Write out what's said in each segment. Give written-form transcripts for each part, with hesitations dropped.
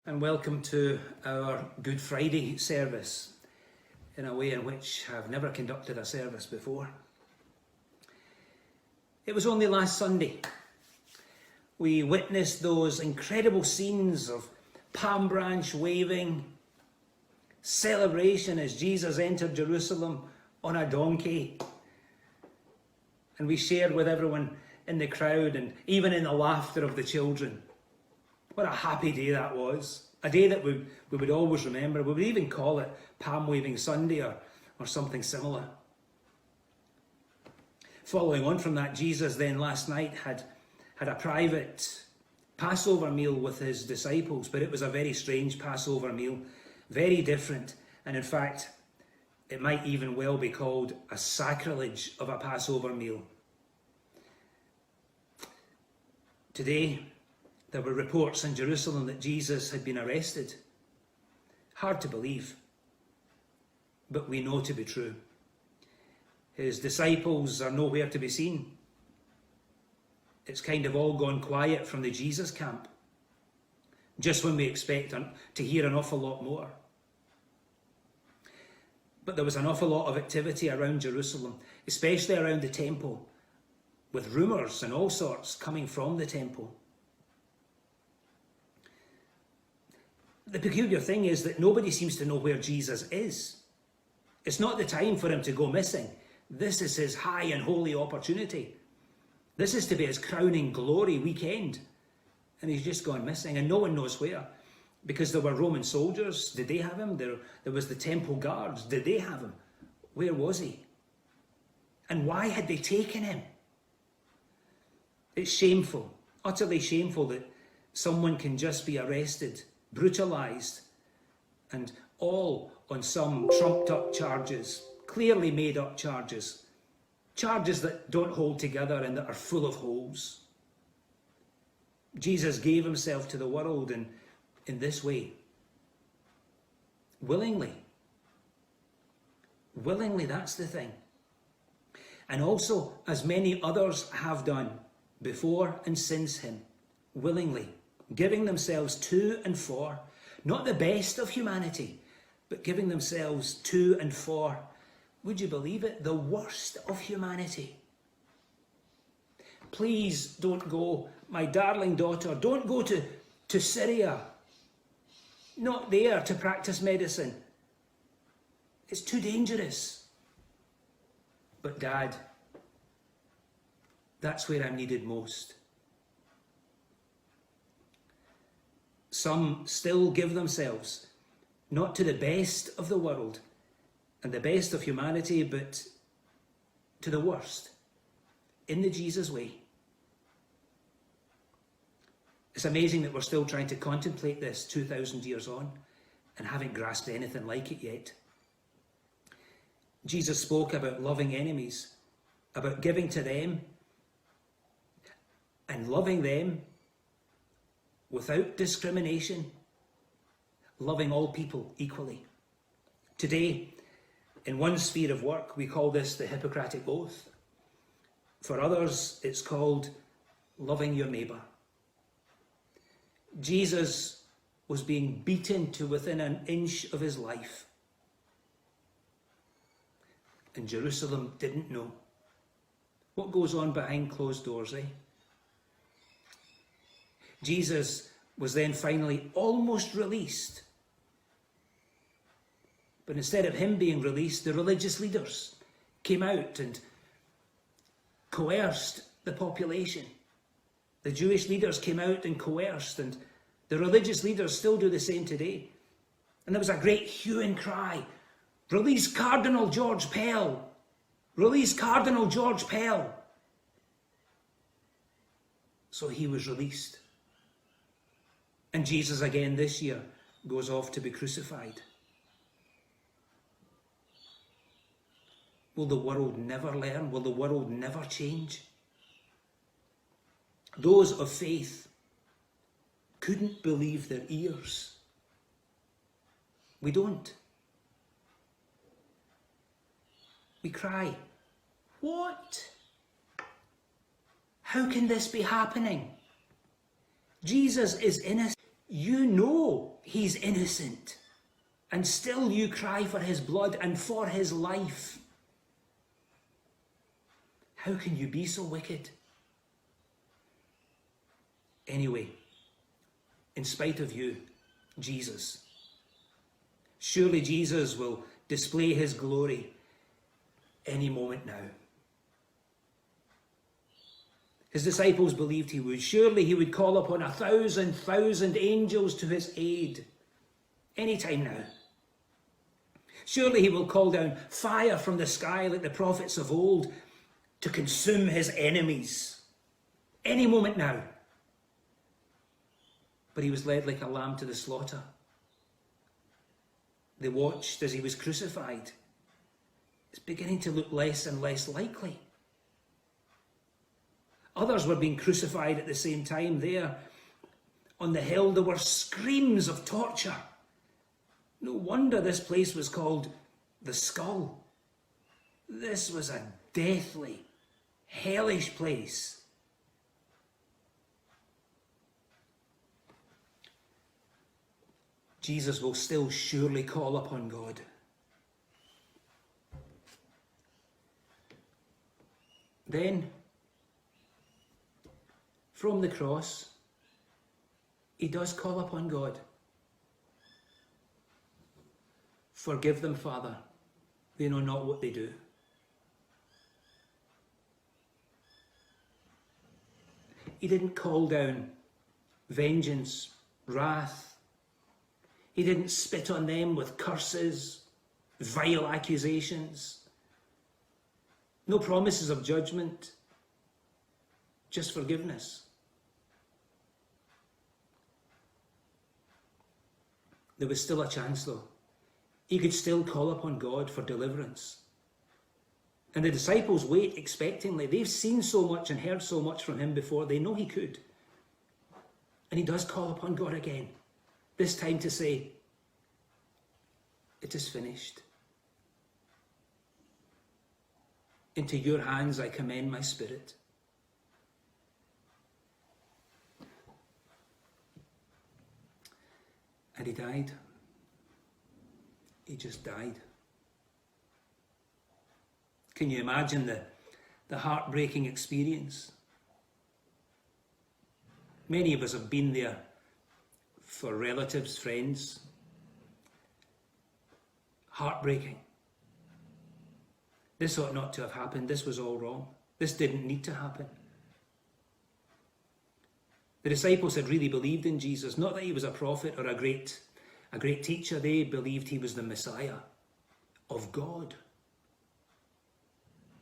and welcome to our Good Friday service in a way in which I've never conducted a service before. It was only last Sunday we witnessed those incredible scenes of palm branch waving, celebration as Jesus entered Jerusalem on a donkey. And we shared with everyone in the crowd and even in the laughter of the children. What a happy day that was. A day that we would always remember. We would even call it Palm Waving Sunday or something similar. Following on from that, Jesus then last night had a private Passover meal with his disciples, but it was a very strange Passover meal, very different. And in fact, it might even well be called a sacrilege of a Passover meal. Today, there were reports in Jerusalem that Jesus had been arrested. Hard to believe, but we know to be true. His disciples are nowhere to be seen. It's kind of all gone quiet from the Jesus camp, just when we expect to hear an awful lot more. But there was an awful lot of activity around Jerusalem, especially around the temple, with rumours and all sorts coming from the temple. The peculiar thing is that nobody seems to know where Jesus is. It's not the time for him to go missing. This is his high and holy opportunity. This is to be his crowning glory weekend. And he's just gone missing, and no one knows where. Because there were Roman soldiers. Did they have him? There was the temple guards. Did they have him? Where was he? And why had they taken him? It's shameful, utterly shameful that someone can just be arrested, brutalised, and all on some trumped up charges, clearly made up charges that don't hold together and that are full of holes. Jesus gave himself to the world in this way. Willingly. Willingly, that's the thing. And also, as many others have done before and since him, willingly, giving themselves to and for, not the best of humanity, but giving themselves to and for, would you believe it, the worst of humanity. Please don't go, my darling daughter, don't go to Syria. Not there to practice medicine. It's too dangerous. But Dad, that's where I'm needed most. Some still give themselves, not to the best of the world and the best of humanity, but to the worst, in the Jesus way. It's amazing that we're still trying to contemplate this 2,000 years on and haven't grasped anything like it yet. Jesus spoke about loving enemies, about giving to them and loving them without discrimination, loving all people equally. Today, in one sphere of work, we call this the Hippocratic Oath. For others, it's called loving your neighbour. Jesus was being beaten to within an inch of his life. And Jerusalem didn't know. What goes on behind closed doors, eh? Jesus was then finally almost released. But instead of him being released, the religious leaders came out and coerced the population. The Jewish leaders came out and coerced, and the religious leaders still do the same today. And there was a great hue and cry, release Cardinal George Pell! Release Cardinal George Pell! So he was released. And Jesus again this year goes off to be crucified. Will the world never learn? Will the world never change? Those of faith couldn't believe their ears. We don't. We cry, what? How can this be happening? Jesus is innocent. You know he's innocent, and still you cry for his blood and for his life. How can you be so wicked? Anyway, in spite of you, Jesus, surely Jesus will display his glory any moment now. His disciples believed he would. Surely he would call upon 1,000 angels to his aid any time now. Surely he will call down fire from the sky like the prophets of old to consume his enemies any moment now. But he was led like a lamb to the slaughter. They watched as he was crucified. It's beginning to look less and less likely. Others were being crucified at the same time. There on the hill there were screams of torture. No wonder this place was called the Skull. This was a deathly, hellish place. Jesus will still surely call upon God. Then, from the cross, he does call upon God. Forgive them, Father. They know not what they do. He didn't call down vengeance, wrath. He didn't spit on them with curses, vile accusations. No promises of judgment, just forgiveness. There was still a chance, though. He could still call upon God for deliverance. And the disciples wait expectantly. They've seen so much and heard so much from him before. They know he could. And he does call upon God again. This time to say, it is finished. Into your hands I commend my spirit. And he died. He just died. Can you imagine the heartbreaking experience? Many of us have been there for relatives, friends. Heartbreaking. This ought not to have happened. This was all wrong. This didn't need to happen. The disciples had really believed in Jesus, not that he was a prophet or a great teacher. They believed he was the Messiah of God.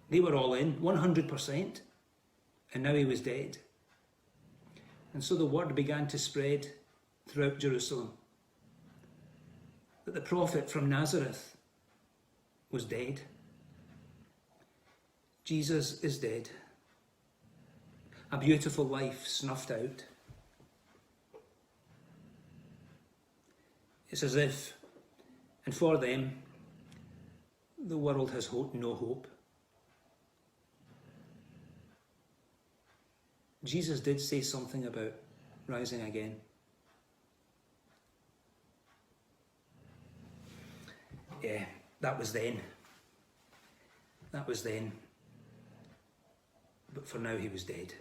They were all in, 100%. And now he was dead. And so the word began to spread throughout Jerusalem that the prophet from Nazareth was dead. Jesus is dead. A beautiful life snuffed out. It's as if, and for them, the world has no hope. Jesus did say something about rising again. Yeah, that was then. That was then. But for now he was dead.